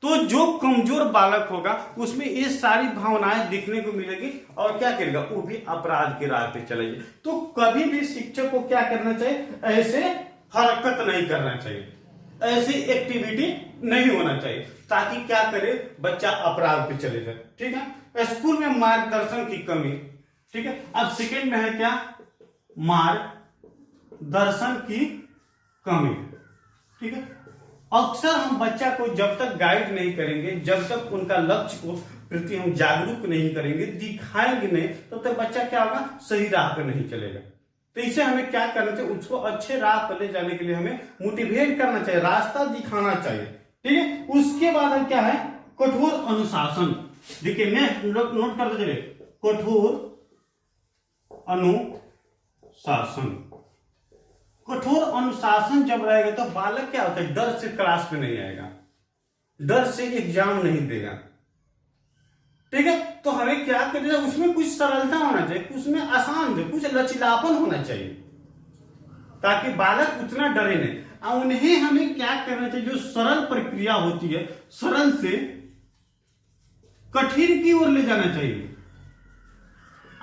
तो जो कमजोर बालक होगा उसमें ये सारी भावनाएं दिखने को मिलेगी और क्या करेगा वो भी अपराध की राह पे चलेगी। तो कभी भी शिक्षक को क्या करना चाहिए, ऐसे हरकत नहीं करना चाहिए, ऐसी एक्टिविटी नहीं होना चाहिए, ताकि क्या करे बच्चा अपराध पे चले जाए। ठीक है, स्कूल में मार्गदर्शन की कमी। ठीक है, अब सेकेंड में है क्या, मार्गदर्शन की कमी। ठीक है, अक्सर हम बच्चा को जब तक गाइड नहीं करेंगे, जब तक उनका लक्ष्य को प्रति हम जागरूक नहीं करेंगे, दिखाएंगे नहीं, तब तक बच्चा क्या होगा सही राह पर नहीं चलेगा। तो इसे हमें क्या करना चाहिए, उसको अच्छे राह पर ले जाने के लिए हमें मोटिवेट करना चाहिए, रास्ता दिखाना चाहिए। ठीक है, उसके बाद हम क्या है कठोर अनुशासन। देखिए मैं नोट करते चले, कठोर अनुशासन। कठोर अनुशासन जब रहेगा तो बालक क्या होता है डर से क्लास में नहीं आएगा, डर से एग्जाम नहीं देगा। ठीक है, तो हमें क्या करना है उसमें कुछ सरलता होना चाहिए, उसमें आसान से कुछ लचीलापन होना चाहिए, ताकि बालक उतना डरे नहीं। और उन्हें हमें क्या करना चाहिए, जो सरल प्रक्रिया होती है सरल से कठिन की ओर ले जाना चाहिए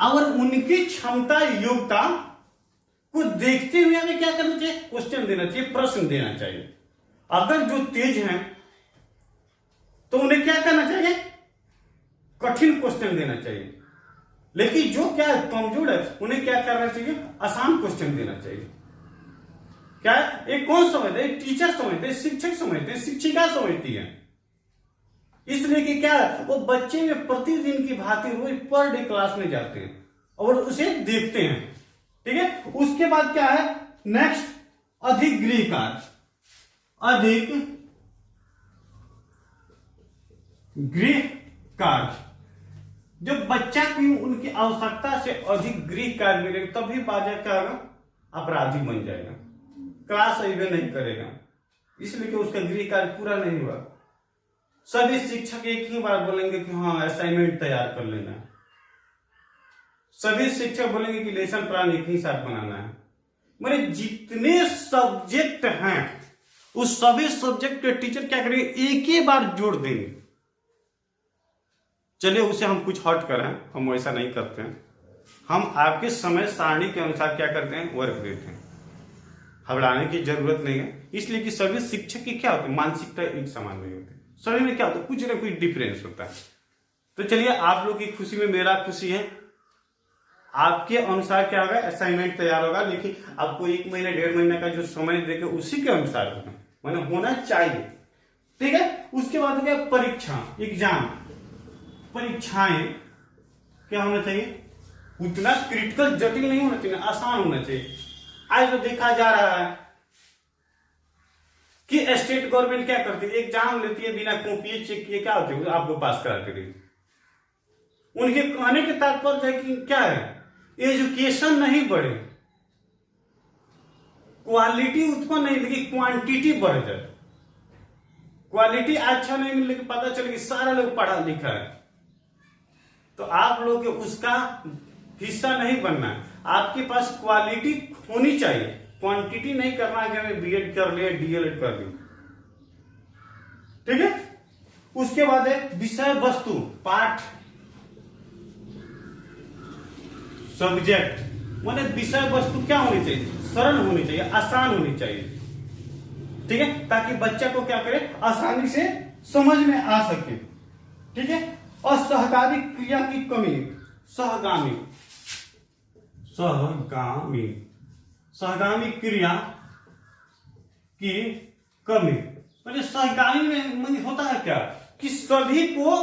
और उनकी क्षमता योग्यता को देखते हुए हमें क्या करना चाहिए, क्वेश्चन देना चाहिए, प्रश्न देना चाहिए। अगर जो तेज हैं तो उन्हें क्या करना चाहिए, कठिन क्वेश्चन देना चाहिए, लेकिन जो क्या कमजोर है उन्हें क्या करना चाहिए, आसान क्वेश्चन देना चाहिए। क्या है ये कौन समझते हैं, टीचर समझते हैं, शिक्षक समझते हैं, शिक्षिका समझती है। इसलिए कि क्या वो बच्चे में प्रतिदिन की भांति रोज पर डे क्लास में जाते हैं और उसे देखते हैं। ठीक है, उसके बाद क्या है नेक्स्ट, अधिक गृह कार्य। अधिक गृह कार्य, जब बच्चा की उनकी आवश्यकता से अधिक गृह कार्य मिलेगा तभी बालक क्या होगा अपराधी बन जाएगा, क्लास अटेंड नहीं करेगा, इसलिए कि उसका गृह कार्य पूरा नहीं हुआ। सभी शिक्षक एक ही बार बोलेंगे कि हाँ असाइनमेंट तैयार कर लेना है, सभी शिक्षक बोलेंगे कि लेसन प्लान एक ही साथ बनाना है। मेरे जितने सब्जेक्ट हैं उस सभी सब्जेक्ट के टीचर क्या करेंगे एक ही बार जोड़ देंगे। चलिए उसे हम कुछ हट करें, हम वैसा नहीं करते हैं, हम आपके समय सारणी के अनुसार क्या करते हैं वर्क देते हैं, घबराने की जरूरत नहीं है। इसलिए कि सभी शिक्षक की क्या होती है मानसिकता एक समान नहीं होती, सभी में क्या होता है कुछ ना कुछ डिफरेंस होता है। तो चलिए आप लोग की खुशी में मेरा खुशी है, आपके अनुसार क्या होगा असाइनमेंट तैयार होगा, लेकिन आपको 1 महीने 1.5 महीने का जो समय देके उसी के अनुसार होगा, माने होना चाहिए। ठीक है, उसके बाद हो गया परीक्षा एग्जाम। परीक्षाएं क्या होना चाहिए, उतना क्रिटिकल जटिल नहीं होना चाहिए, आसान होना चाहिए। आज तो देखा जा रहा है कि स्टेट गवर्नमेंट क्या करती है एग्जाम लेती है बिना कॉपी चेक किए, क्या होती है आपको पास करा के देगी। उनके कहने के तात्पर्य है कि क्या है एजुकेशन नहीं बढ़े, क्वालिटी उत्पन्न नहीं लेकिन क्वांटिटी बढ़ जाए। क्वालिटी अच्छा नहीं मिले कि पता चले कि सारा लोग पढ़ा लिखा है, तो आप लोग उसका हिस्सा नहीं बनना है। आपके पास क्वालिटी होनी चाहिए, क्वांटिटी नहीं करना है कि हमें बीएड कर लिया डीएलएड कर लिया। ठीक है, उसके बाद है विषय वस्तु पाठ सब्जेक्ट, माने विषय वस्तु क्या होनी चाहिए सरल होनी चाहिए, आसान होनी चाहिए। ठीक है, ताकि बच्चा को क्या करे आसानी से समझ में आ सके। ठीक है, और सहकारी क्रिया की कमी, सहगामी सहगामी सहगामी क्रिया की कमी, मतलब सहगामी में होता है क्या कि सभी को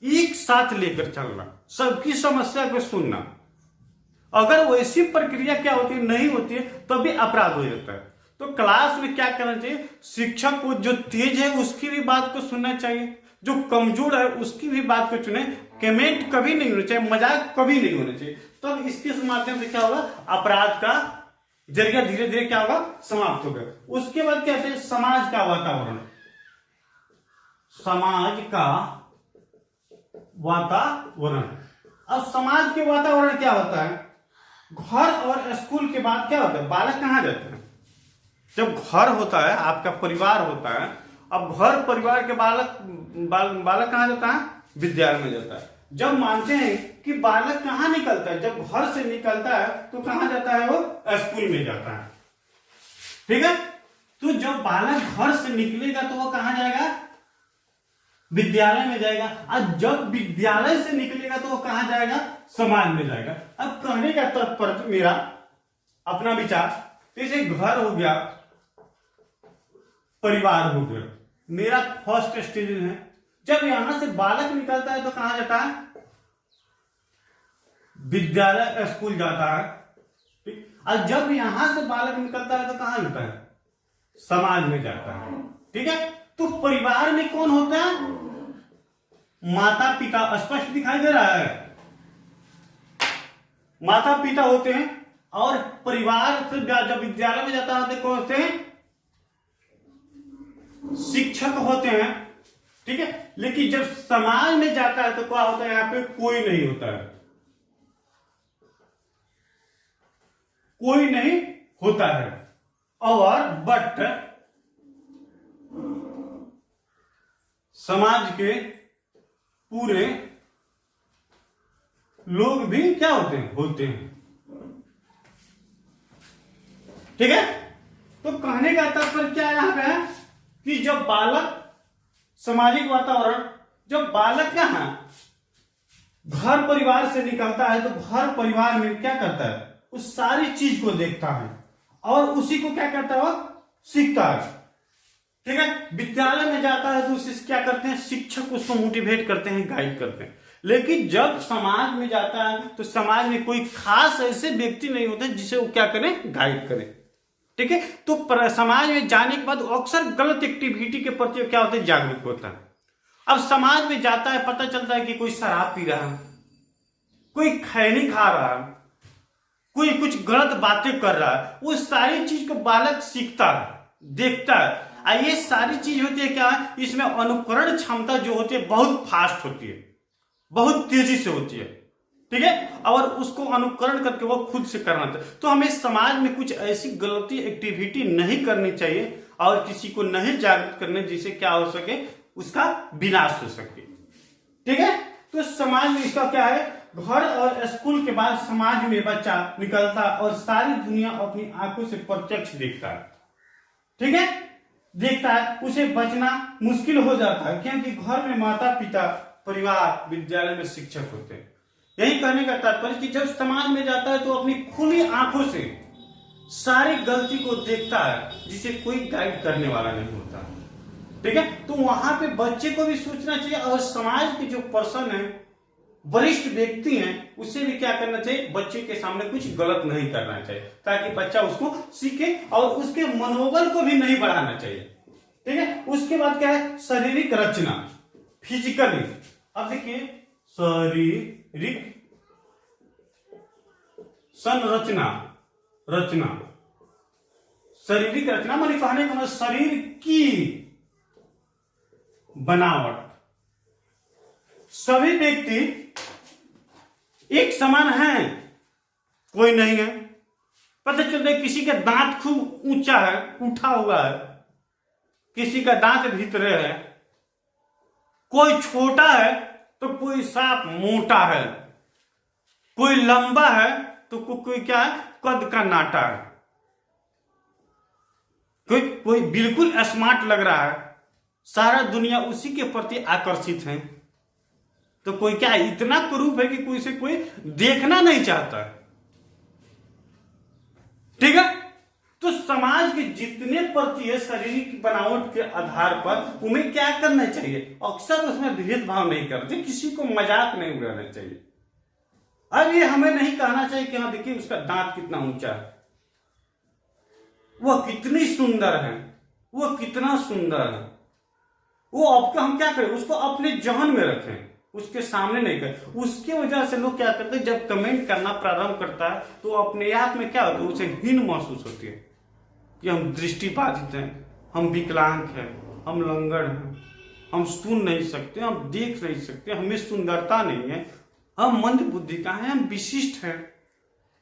एक साथ लेकर चलना, सबकी समस्या को सुनना। अगर वैसी प्रक्रिया क्या होती है नहीं होती है तभी अपराध हो जाता है। तो क्लास में क्या करना चाहिए, शिक्षक को जो तेज है उसकी भी बात को सुनना चाहिए, जो कमजोर है उसकी भी बात को सुने। कमेंट कभी नहीं होना चाहिए, मजाक कभी नहीं होना चाहिए। तो इसके माध्यम से क्या होगा, अपराध का जरिया धीरे धीरे क्या होगा, समाप्त होगा। उसके बाद क्या है, समाज का वातावरण। समाज का वातावरण, अब समाज के वातावरण क्या होता है, घर और स्कूल के बाद क्या होता है, बालक कहाँ जाते हैं। जब घर होता है, आपका परिवार होता है, अब घर परिवार के बालक कहाँ जाता है, विद्यालय में जाता है। जब मानते हैं कि बालक कहाँ निकलता है, जब घर से निकलता है तो कहाँ जाता है, वो स्कूल में जाता है। ठीक है, तो जब बालक घर से निकलेगा तो वो कहाँ जाएगा, विद्यालय में जाएगा। और जब विद्यालय से निकलेगा तो वो कहाँ जाएगा, समाज में जाएगा। अब कहने का तात्पर्य मेरा अपना विचार, जैसे घर हो गया, परिवार हो गया, मेरा फर्स्ट स्टेज है। जब यहां से बालक निकलता है तो कहां जाता है, विद्यालय स्कूल जाता है। ठीक, और जब यहां से बालक निकलता है तो कहां जाता है, समाज में जाता है। ठीक है, तो परिवार में कौन होता है, माता पिता। स्पष्ट दिखाई दे रहा है, माता पिता होते हैं। और परिवार से जब विद्यालय में जाता है तो कौन होते हैं, शिक्षक होते हैं। ठीक है, लेकिन जब समाज में जाता है तो क्या होता है, यहां पे कोई नहीं होता है, कोई नहीं होता है। और बट समाज के पूरे लोग भी क्या होते हैं। ठीक है, तो कहने का तात्पर्य क्या यहां पे है कि जब बालक, सामाजिक वातावरण, जब बालक क्या है, घर परिवार से निकलता है तो घर परिवार में क्या करता है, उस सारी चीज को देखता है और उसी को क्या करता है, वो सीखता है। ठीक है, विद्यालय में जाता है तो उसे क्या करते हैं, शिक्षक उसको मोटिवेट करते हैं, गाइड करते हैं। लेकिन जब समाज में जाता है तो समाज में कोई खास ऐसे व्यक्ति नहीं होते जिसे वो क्या करें, गाइड करें। ठीक है, तो समाज में जाने के बाद अक्सर गलत एक्टिविटी के प्रति क्या होता है, जागरूक होता है। अब समाज में जाता है, पता चलता है कि कोई शराब पी रहा है, कोई खैनी खा रहा है, कोई कुछ गलत बातें कर रहा है, वो सारी चीज को बालक सीखता है, देखता है। और ये सारी चीज होती है क्या, इसमें अनुकरण क्षमता जो होती है बहुत फास्ट होती है, बहुत तेजी से होती है। ठीक है, और उसको अनुकरण करके वो खुद से करना चाहिए। तो हमें समाज में कुछ ऐसी गलती एक्टिविटी नहीं करनी चाहिए और किसी को नहीं जागरूक करने जिससे क्या हो सके, उसका विनाश हो सके। ठीक है, तो समाज में इसका क्या है, घर और स्कूल के बाद समाज में बच्चा निकलता और सारी दुनिया अपनी आंखों से प्रत्यक्ष देखता है। ठीक है, देखता है, उसे बचना मुश्किल हो जाता है क्योंकि घर में माता पिता, परिवार, विद्यालय में शिक्षक होते हैं। यही कहने का तात्पर्य कि जब समाज में जाता है तो अपनी खुली आंखों से सारी गलती को देखता है जिसे कोई गाइड करने वाला नहीं होता। ठीक है, तो वहां पे बच्चे को भी सोचना चाहिए और समाज के जो पर्सन है, वरिष्ठ व्यक्ति हैं, उससे भी क्या करना चाहिए, बच्चे के सामने कुछ गलत नहीं करना चाहिए ताकि बच्चा उसको सीखे और उसके मनोबल को भी नहीं बढ़ाना चाहिए। ठीक है, उसके बाद क्या है, शारीरिक रचना, फिजिकली। अब देखिए, शारीरिक संरचना, रचना, शारीरिक रचना माने कहने का मतलब शरीर की बनावट। सभी व्यक्ति एक समान हैं, कोई नहीं है। पता चलता है किसी का दांत खूब ऊंचा है, उठा हुआ है, किसी का दांत भीतरे है, कोई छोटा है तो कोई साफ मोटा है, कोई लंबा है तो कोई क्या है, कद का नाटा है, कोई बिल्कुल स्मार्ट लग रहा है, सारा दुनिया उसी के प्रति आकर्षित है, तो कोई क्या है, इतना कुरूप है कि कोई से कोई देखना नहीं चाहता। ठीक है, तो समाज के जितने प्रति शारीरिक बनावट के आधार पर उन्हें क्या करना चाहिए, अक्सर उसमें भेदभाव नहीं करते, किसी को मजाक नहीं उड़ाना चाहिए। अब ये हमें नहीं कहना चाहिए कि हाँ देखिए उसका दांत कितना ऊंचा है, वह कितनी सुंदर है, वह कितना सुंदर है, वो आपका हम क्या करें, उसको अपने जहन में रखें, उसके सामने नहीं करें। उसके वजह से लोग क्या करते हैं, जब कमेंट करना प्रारंभ करता है तो अपने आप में क्या होता है, उसे हीन महसूस होती है कि हम दृष्टिबाधित हैं, हम विकलांग हैं, हम लंगड़ हैं, हम सुन नहीं सकते, हम देख नहीं सकते, हमें सुंदरता नहीं है, हम मंद बुद्धि का हैं, हम विशिष्ट हैं।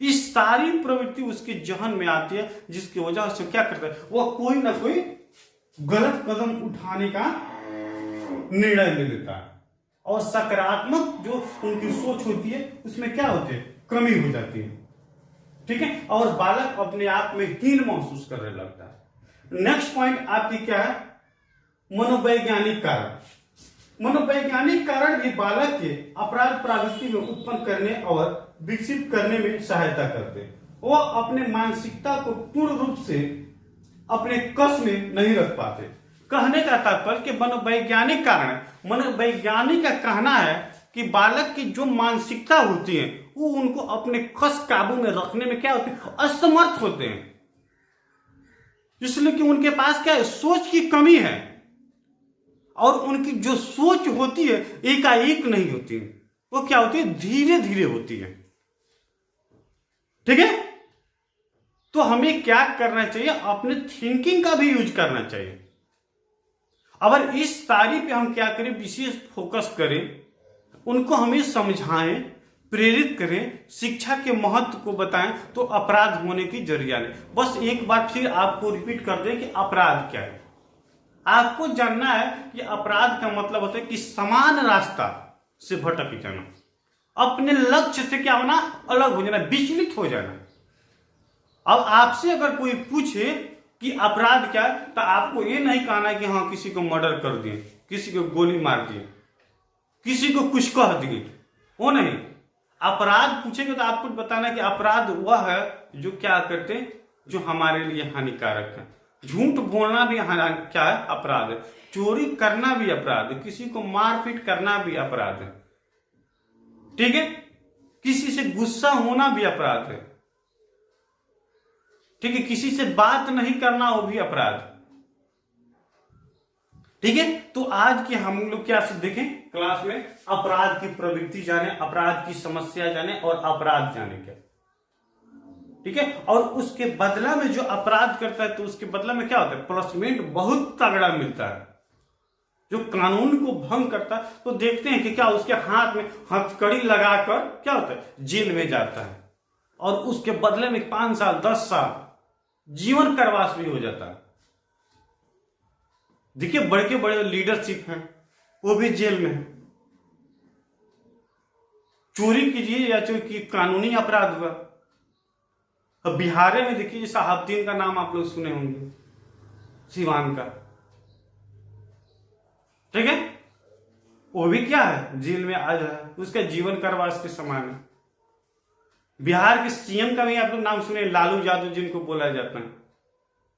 इस सारी प्रवृत्ति उसके जहन में आती है, जिसकी वजह से क्या करता है, वह कोई ना कोई गलत कदम उठाने का निर्णय ले लेता है और सकारात्मक जो उनकी सोच होती है उसमें क्या होती है, कमी हो जाती है। ठीक है, और बालक अपने आप में हीन महसूस करने लगता है। नेक्स्ट पॉइंट आपकी क्या है, मनोवैज्ञानिक कारण। मनोवैज्ञानिक कारण भी बालक के अपराध प्रवृत्ति में उत्पन्न करने और विकसित करने में सहायता करते हैं। वह अपने मानसिकता को पूर्ण रूप से अपने कस में नहीं रख पाते। कहने का तात्पर्य कि मनोवैज्ञानिक कारण, मनोवैज्ञानिक का कहना है कि बालक की जो मानसिकता होती है वो उनको अपने कस काबू में रखने में क्या होते हैं, असमर्थ होते हैं। इसलिए कि उनके पास क्या है, सोच की कमी है, और उनकी जो सोच होती है एकाएक नहीं होती है, वो क्या होती है, धीरे धीरे होती है। ठीक है, तो हमें क्या करना चाहिए, अपने थिंकिंग का भी यूज करना चाहिए। अगर इस सारी पे हम क्या करें, विशेष फोकस करें, उनको हमें समझाएं, प्रेरित करें, शिक्षा के महत्व को बताएं, तो अपराध होने की जरिया नहीं। बस एक बार फिर आपको रिपीट कर दें कि अपराध क्या है। आपको जानना है कि अपराध का मतलब होता है कि समान रास्ता से भटक जाना, अपने लक्ष्य से क्या होना, अलग हो जाना, विचलित हो जाना। अब आपसे अगर कोई पूछे कि अपराध क्या है, तो आपको ये नहीं कहना है कि हाँ किसी को मर्डर कर दिए, किसी को गोली मार दिए, किसी को कुछ कह दिए, वो नहीं। अपराध पूछेंगे तो आपको बताना कि अपराध वह है जो क्या करते हैं, जो हमारे लिए हानिकारक है। झूठ बोलना भी क्या है, अपराध है। चोरी करना भी अपराध है, किसी को मारपीट करना भी अपराध है। ठीक है, किसी से गुस्सा होना भी अपराध है। ठीक है, किसी से बात नहीं करना वो भी अपराध। ठीक है, तो आज के हम लोग क्या देखें क्लास में, अपराध की प्रवृत्ति जाने, अपराध की समस्या जाने और अपराध जाने क्या। ठीक है, और उसके बदला में जो अपराध करता है तो उसके बदला में क्या होता है, पनिशमेंट बहुत तगड़ा मिलता है। जो कानून को भंग करता है तो देखते हैं कि क्या उसके हाथ में हथकड़ी लगाकर क्या होता है, जेल में जाता है, और उसके बदले में 5 साल 10 साल जीवन कारावास भी हो जाता है। देखिए बड़े के बड़े लीडरशिप हैं, वो भी जेल में है। चोरी कीजिए या चोरी कानूनी अपराध हुआ। अब बिहार में देखिए शहाबुद्दीन का नाम आप लोग सुने होंगे, सिवान का। ठीक है, वो भी क्या है, जेल में आ जाए, उसका जीवन कारावास के समान है। बिहार के सीएम का भी आप लोग नाम सुने, लालू यादव जिनको बोला जाता है।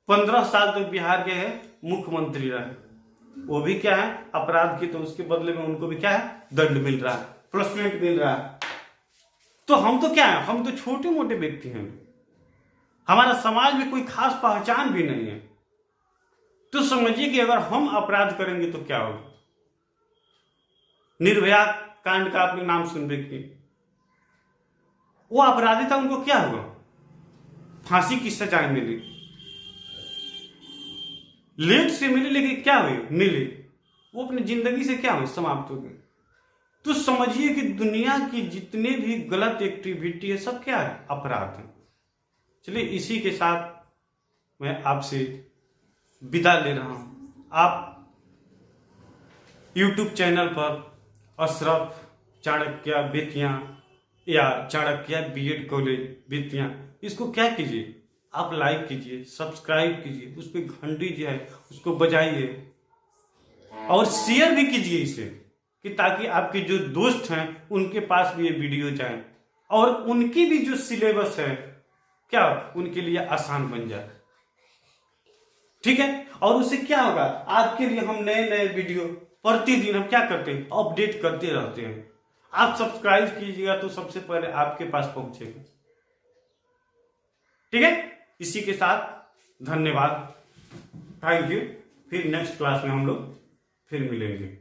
15 साल तक बिहार के है मुख्यमंत्री रहे। वो भी क्या है, अपराध की, तो उसके बदले में उनको भी क्या है, दंड मिल रहा है, पनिशमेंट मिल रहा है। तो हम तो क्या है, हम तो छोटे मोटे व्यक्ति हैं, हमारा समाज में कोई खास पहचान भी नहीं है। तो समझिए कि अगर हम अपराध करेंगे तो क्या होगा। निर्भया कांड का आपने नाम सुन रखिए, वो अपराधी था, उनको क्या हुआ, फांसी की सजा मिली, लेट से मिली लेकिन क्या हुई, मिली। वो अपनी जिंदगी से क्या हुई, समाप्त हो गई। तो समझिए कि दुनिया की जितने भी गलत एक्टिविटी है सब क्या है, अपराध है। चलिए इसी के साथ मैं आपसे विदा ले रहा हूं। आप YouTube चैनल पर अशरफ चाणक्य बेतिया या चाणक्य बीएड कॉलेज बेतिया, इसको क्या कीजिए, आप लाइक कीजिए, सब्सक्राइब कीजिए, उस पर घंटी जो है उसको बजाइए और शेयर भी कीजिए इसे, कि ताकि आपके जो दोस्त हैं उनके पास भी ये वीडियो जाए और उनकी भी जो सिलेबस है क्या उनके लिए आसान बन जाए। ठीक है, और उससे क्या होगा, आपके लिए हम नए नए वीडियो प्रतिदिन हम क्या करते हैं, अपडेट करते रहते हैं। आप सब्सक्राइब कीजिएगा तो सबसे पहले आपके पास पहुंचेगा। ठीक है, इसी के साथ धन्यवाद, थैंक यू। फिर नेक्स्ट क्लास में हम लोग फिर मिलेंगे।